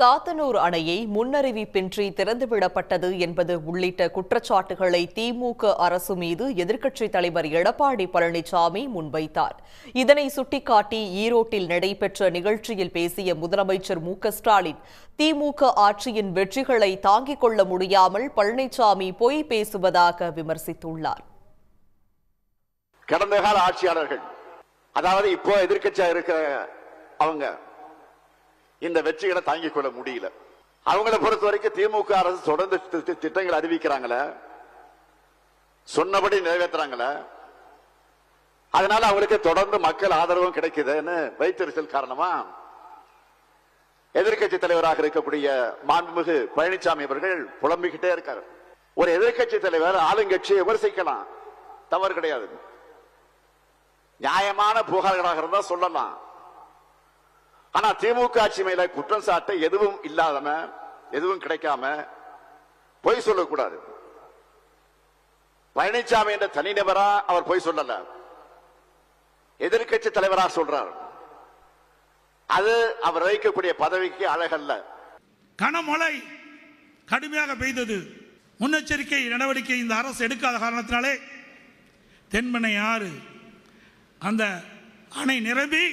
சாத்தனூர் அணையை முன்னறிவிப்பின்றி திறந்துவிடப்பட்டது என்பது உள்ளிட்ட குற்றச்சாட்டுகளை திமுக அரசு மீது எதிர்க்கட்சித் தலைவர் எடப்பாடி பழனிசாமி முன்வைத்தார். இதனை சுட்டிக்காட்டி ஈரோட்டில் நடைபெற்ற நிகழ்ச்சியில் பேசிய முதலமைச்சர் மு.க.ஸ்டாலின், திமுக ஆட்சியின் வெற்றிகளை தாங்கிக் கொள்ள முடியாமல் பழனிசாமி பொய் பேசுவதாக விமர்சித்துள்ளார். கடந்த கால ஆட்சியாளர்கள், அதாவது இப்போ எதிர்க்கட்சியா இருக்கிற அவங்க இந்த வெற்றிகளை தாங்கிக் கொள்ள முடியல. அவங்களை பொறுத்த வரைக்கும் திமுக அரசு தொடர்ந்து திட்டங்கள் அறிவிக்கிறாங்களே, சொன்னபடி நிறைவேற்றுறாங்களே, அதனால அவங்களுக்கு தொடர்ந்து மக்கள் ஆதரவும் கிடைக்குதுன்னு வைத்தறிச்சல் காரணமா எதிர்கட்சி தலைவராக இருக்கக்கூடிய மாண்புமிகு பழனிசாமி அவர்கள் புலம்பிக்கிட்டே இருக்காரு. ஒரு எதிர்கட்சி தலைவர் ஆளுங்கட்சியை விமர்சிக்கலாம், தவறு கிடையாது. நியாயமான புகார்களாக இருந்தா சொல்லலாம். ஆனா திமுக ஆட்சி மேல குற்றம் சாட்ட எதுவும் இல்லாதம, எதுவும் கிடைக்காம பொய் சொல்லக்கூடாது. பழனிசாமி என்ற தனிநபரா அவர் பொய் சொல்லல, எதிர்கட்சி தலைவராக சொல்றார். அது அவர் வகிக்கக்கூடிய பதவிக்கு அழகல்ல. கனமழை கடுமையாக பெய்தது. முன்னெச்சரிக்கை நடவடிக்கை இந்த அரசு எடுக்காத காரணத்தினாலே தென்பெண்ணை ஆறு அந்த அணை நிரம்பி,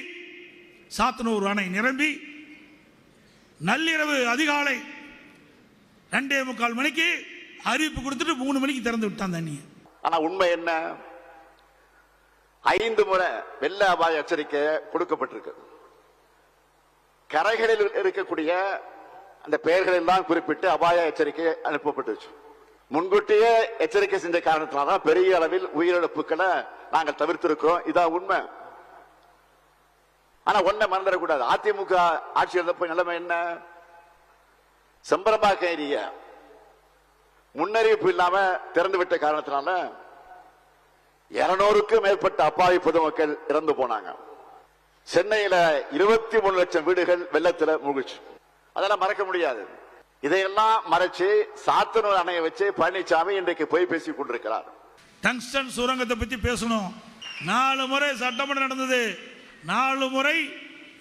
சாத்தனூர் அணை நிரம்பி நள்ளிரவு அதிகாலை 2:45 மணிக்கு அறிவிப்பு கொடுத்துட்டு 3 மணிக்கு திறந்து விட்டான் தண்ணியை. ஆனா உண்மை என்ன? 5 முறை வெள்ள அபாய எச்சரிக்கை கொடுக்கப்பட்டிருக்கு. கரைகளில் இருக்கக்கூடிய அந்த பெயர்கள் எல்லாம் குறிப்பிட்டு அபாய எச்சரிக்கை அனுப்பப்பட்டுச்சு. முன்கூட்டியே எச்சரிக்கை செஞ்ச காரணத்தினால்தான் பெரிய அளவில் உயிரிழப்புகளை நாங்கள் தவிர்த்திருக்கிறோம். இதான் உண்மை. ஆனா ஒன்ன மறந்துடக்கூடாது, அதிமுக ஆட்சி இருந்தப்ப நிலைமை என்ன? செம்பரம்பாக்கம் ஏரிய முன்னறிவிப்பு இல்லாம திறந்து விட்ட காரணத்தினால 200க்கும் மேற்பட்ட அப்பாவி பொதுமக்கள் இறந்து போனாங்க. சென்னையில 23 லட்சம் வீடுகள் வெள்ளத்துல மூழ்கிச்சு. அதெல்லாம் மறக்க முடியாது. இதையெல்லாம் மறைச்சு சாத்தனூர் அணையை வச்சு பழனிசாமி இன்றைக்கு போய் பேசிக் கொண்டிருக்கிறார். டங்ஸ்டன் சுரங்கத்தை பத்தி பேசணும். 4 முறை சட்டமன்றம் நடந்தது. 4 முறை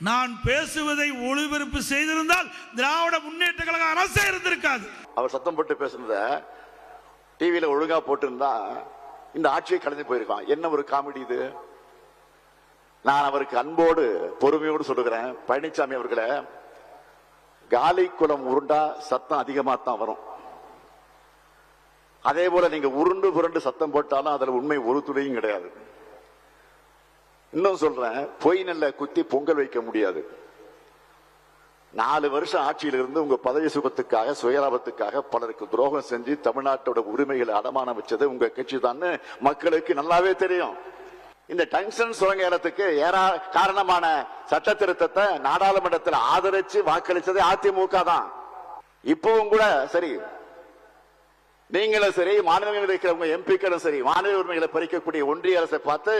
நான் பேசுவதை ஒளிபரப்பு செய்திருந்தால் திராவிட முன்னேற்ற கழக அரசே இருந்திருக்காது. அவர் சத்தம் போட்டு பேசுனத டிவியில ஒழுங்கா போட்டிருந்தா இந்த ஆட்சியை கடந்து போயிருக்கான். என்ன ஒரு காமெடி இது! நான் அவருக்கு அன்போடு பொறுமையோடு சொல்லுகிறேன், பழனிசாமி அவர்களை, காலி குளம் உருண்டா சத்தம் அதிகமா தான் வரும். அதே போல நீங்க உருண்டு புரண்டு சத்தம் போட்டாலும் அதுல உண்மை ஒரு துளியும் கிடையாது. இன்னும் சொல்றேன், பொய் நல்ல குத்தி பொங்கல் வைக்க முடியாது. 4 வருஷம் ஆட்சியில் இருந்து உங்க பதவி சுகத்துக்காக, சுயலாபத்துக்காக பலருக்கு துரோகம் செஞ்சு தமிழ்நாட்டோட உரிமைகளை அடமானம் வச்சது உங்க கட்சி தான் மக்களுக்கு நல்லாவே தெரியும். இந்த டங்ஸ்டன் சுரங்க ஏலத்துக்கு காரணமான சட்ட திருத்தத்தை நாடாளுமன்றத்தில் ஆதரிச்சு வாக்களிச்சது அதிமுக தான். இப்பவும் கூட சரி, நீங்களும் சரி, மாநிலங்களில் இருக்கிறவங்க எம்பிக்களும் சரி, மாநில உரிமைகளை பறிக்கக்கூடிய ஒன்றிய அரசை பார்த்து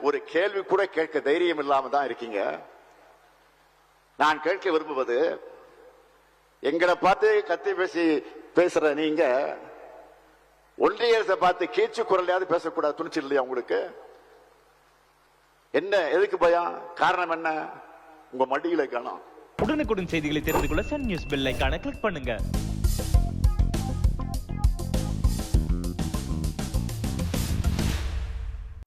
ஒரு கேள்வி கூட கேட்க தைரியம் இல்லாம தான் இருக்கீங்க. நான் கேட்க விரும்புவது, எங்களை பார்த்து கத்தி பேசுற நீங்க ஒன்றிய அரசை பார்த்து கீச்சு குரலையாவது பேசக்கூடாது துணிச்சு இல்லையா உங்களுக்கு? என்ன, எதுக்கு பயம்? காரணம் என்ன? உங்க மடியில கணம். உடனுக்குடன் செய்திகளை தெரிந்து கொள்ள சன் நியூஸ் பெல் ஐகானை கிளிக் பண்ணுங்க.